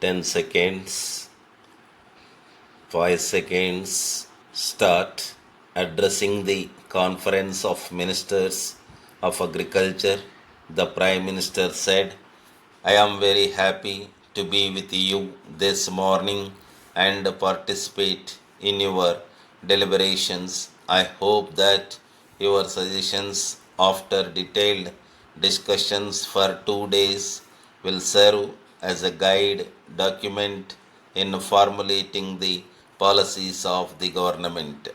10 seconds, 5 seconds, start addressing the Conference of Ministers of Agriculture. The Prime Minister said, I am very happy to be with you this morning and participate in your deliberations. I hope that your suggestions, after detailed discussions for 2 days, will serve as a guide document in formulating the policies of the government.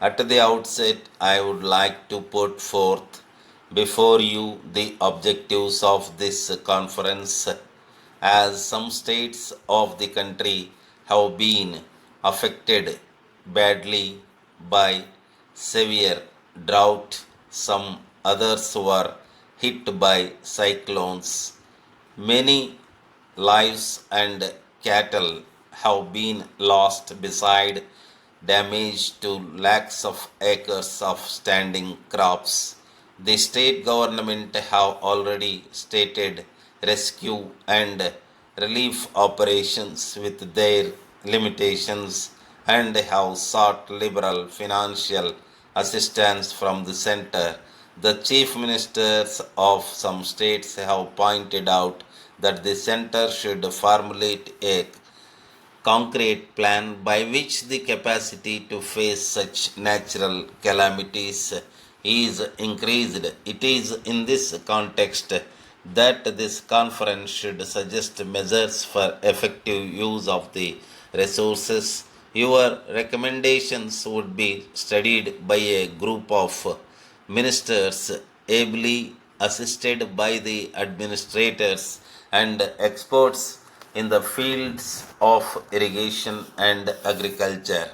At the outset, I would like to put forth before you the objectives of this conference, as some states of the country have been affected badly by severe drought. Some others were hit by cyclones. Many lives and cattle have been lost, beside damage to lakhs of acres of standing crops. The state government have already stated rescue and relief operations with their limitations and have sought liberal financial assistance from the center. The chief ministers of some states have pointed out that the center should formulate a concrete plan by which the capacity to face such natural calamities is increased. It is in this context that this conference should suggest measures for effective use of the resources. Your recommendations would be studied by a group of ministers ably assisted by the administrators and experts in the fields of irrigation and agriculture.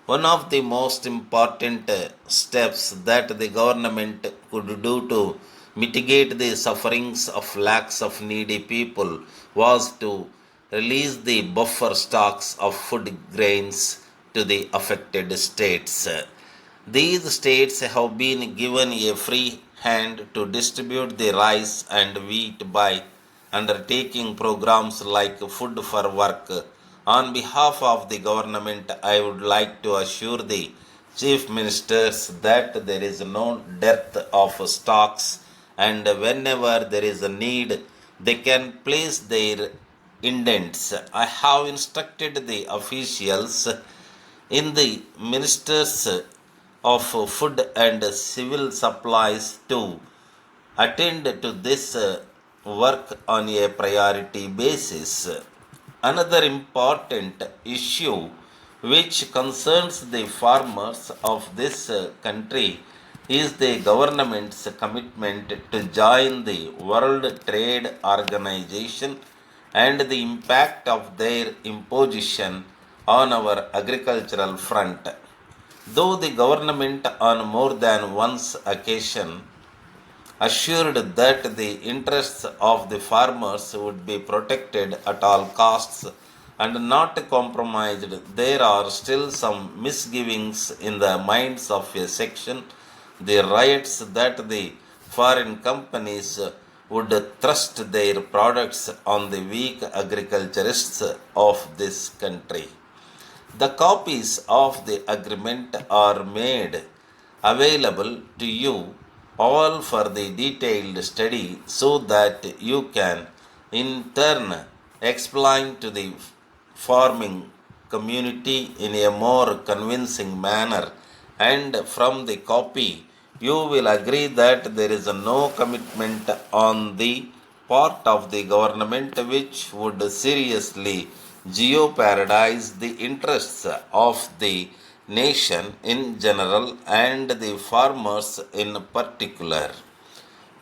One of the most important steps that the government could do to mitigate the sufferings of lakhs of needy people was to release the buffer stocks of food grains to the affected states. These states have been given a free hand to distribute the rice and wheat by undertaking programs like Food for Work. On behalf of the government, I would like to assure the chief ministers that there is no dearth of stocks, and whenever there is a need, they can place their indents. I have instructed the officials in the ministers of food and civil supplies to attend to this work on a priority basis. Another important issue which concerns the farmers of this country is the government's commitment to join the World Trade Organization and the impact of their imposition on our agricultural front. Though the government on more than one occasion assured that the interests of the farmers would be protected at all costs and not compromised, there are still some misgivings in the minds of a section. The riots that the foreign companies would thrust their products on the weak agriculturists of this country. The copies of the agreement are made available to you all for the detailed study, so that you can in turn explain to the farming community in a more convincing manner, and from the copy you will agree that there is no commitment on the part of the government which would seriously jeopardize the interests of the nation in general and the farmers in particular.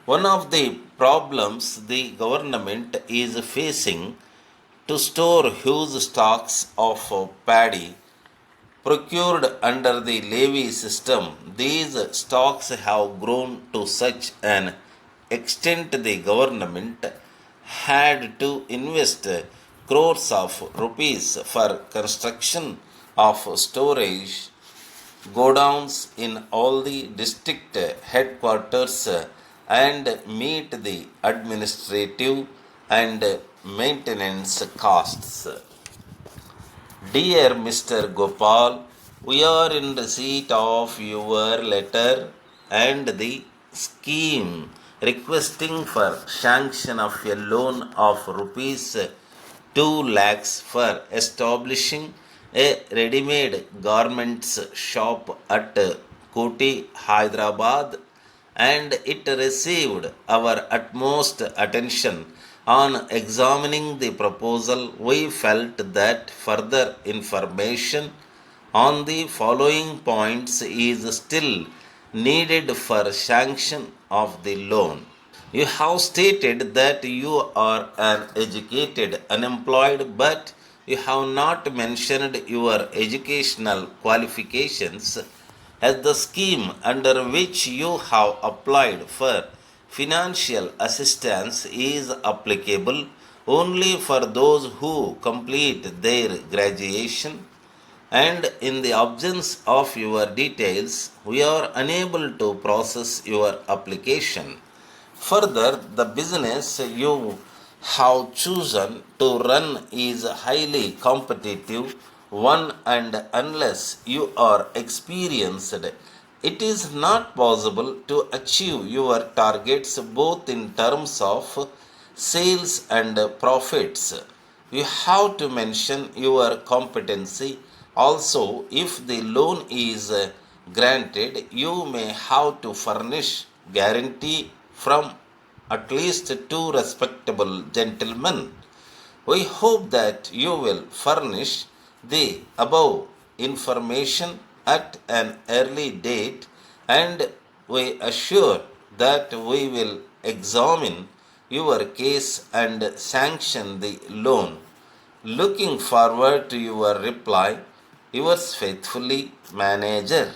One of the problems the government is facing to store huge stocks of paddy procured under the levy system. These stocks have grown to such an extent the government had to invest crores of rupees for construction of storage godowns in all the district headquarters and meet the administrative and maintenance costs. Dear Mr. Gopal, we are in receipt of your letter and the scheme requesting for sanction of a loan of rupees 2 lakhs for establishing a ready-made garments shop at Koti, Hyderabad, and it received our utmost attention. On examining the proposal, we felt that further information on the following points is still needed for sanction of the loan. You have stated that you are an educated unemployed, but you have not mentioned your educational qualifications, as the scheme under which you have applied for financial assistance is applicable only for those who complete their graduation, and in the absence of your details, we are unable to process your application. Further, the business you have chosen to run is a highly competitive one, and unless you are experienced, it is not possible to achieve your targets both in terms of sales and profits. You have to mention your competency. Also, if the loan is granted, you may have to furnish guarantee from at least two respectable gentlemen. We hope that you will furnish the above information at an early date, and we assure that we will examine your case and sanction the loan. Looking forward to your reply. Yours faithfully, Manager.